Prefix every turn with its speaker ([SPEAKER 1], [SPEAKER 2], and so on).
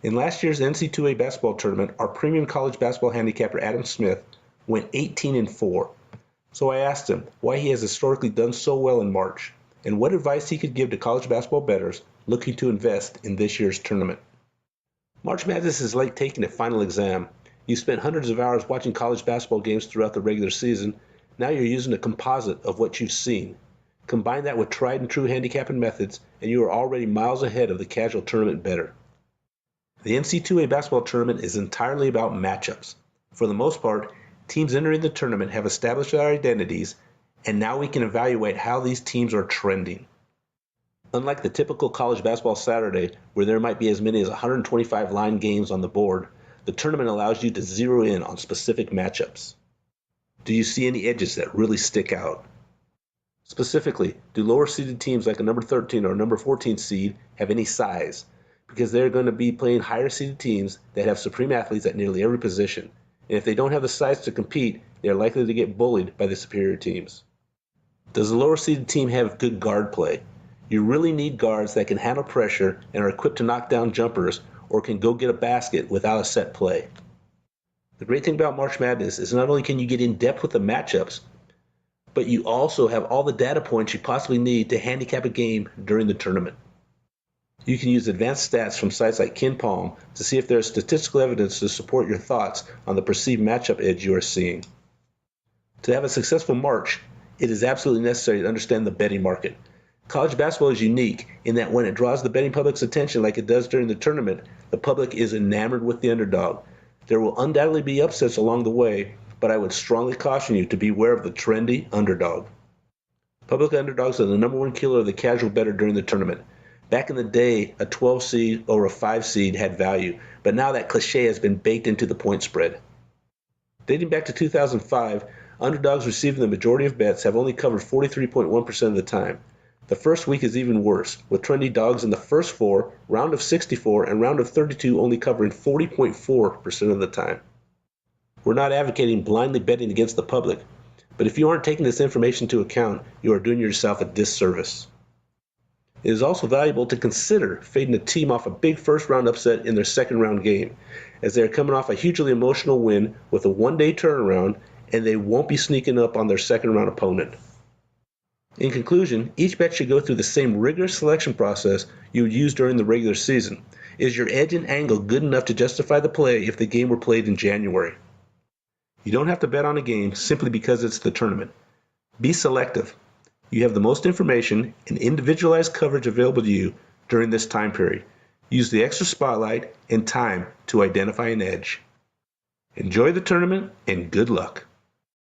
[SPEAKER 1] In last year's NCAA Basketball Tournament, our premium college basketball handicapper Adam Smith went 18-4. So I asked him why he has historically done so well in March, and what advice he could give to college basketball bettors looking to invest in this year's tournament. March Madness is like taking a final exam. You spent hundreds of hours watching college basketball games throughout the regular season. Now you're using a composite of what you've seen. Combine that with tried and true handicapping methods, and you are already miles ahead of the casual tournament bettor. The NCAA Basketball Tournament is entirely about matchups. For the most part, teams entering the tournament have established their identities, and now we can evaluate how these teams are trending. Unlike the typical college basketball Saturday, where there might be as many as 125 line games on the board, the tournament allows you to zero in on specific matchups. Do you see any edges that really stick out? Specifically, do lower seeded teams like a number 13 or a number 14 seed have any size? Because they're going to be playing higher seeded teams that have supreme athletes at nearly every position. And if they don't have the size to compete, they are likely to get bullied by the superior teams. Does the lower seeded team have good guard play? You really need guards that can handle pressure and are equipped to knock down jumpers or can go get a basket without a set play. The great thing about March Madness is not only can you get in depth with the matchups, but you also have all the data points you possibly need to handicap a game during the tournament. You can use advanced stats from sites like KenPom to see if there is statistical evidence to support your thoughts on the perceived matchup edge you are seeing. To have a successful March, it is absolutely necessary to understand the betting market. College basketball is unique in that when it draws the betting public's attention like it does during the tournament, the public is enamored with the underdog. There will undoubtedly be upsets along the way, but I would strongly caution you to beware of the trendy underdog. Public underdogs are the number one killer of the casual bettor during the tournament. Back in the day, a 12 seed or a 5 seed had value, but now that cliche has been baked into the point spread. Dating back to 2005, underdogs receiving the majority of bets have only covered 43.1% of the time. The first week is even worse, with trendy dogs in the first 4, round of 64, and round of 32 only covering 40.4% of the time. We're not advocating blindly betting against the public, but if you aren't taking this information into account, you are doing yourself a disservice. It is also valuable to consider fading a team off a big first-round upset in their second-round game, as they are coming off a hugely emotional win with a one-day turnaround, and they won't be sneaking up on their second-round opponent. In conclusion, each bet should go through the same rigorous selection process you would use during the regular season. Is your edge and angle good enough to justify the play if the game were played in January? You don't have to bet on a game simply because it's the tournament. Be selective. You have the most information and individualized coverage available to you during this time period. Use the extra spotlight and time to identify an edge. Enjoy the tournament and good luck.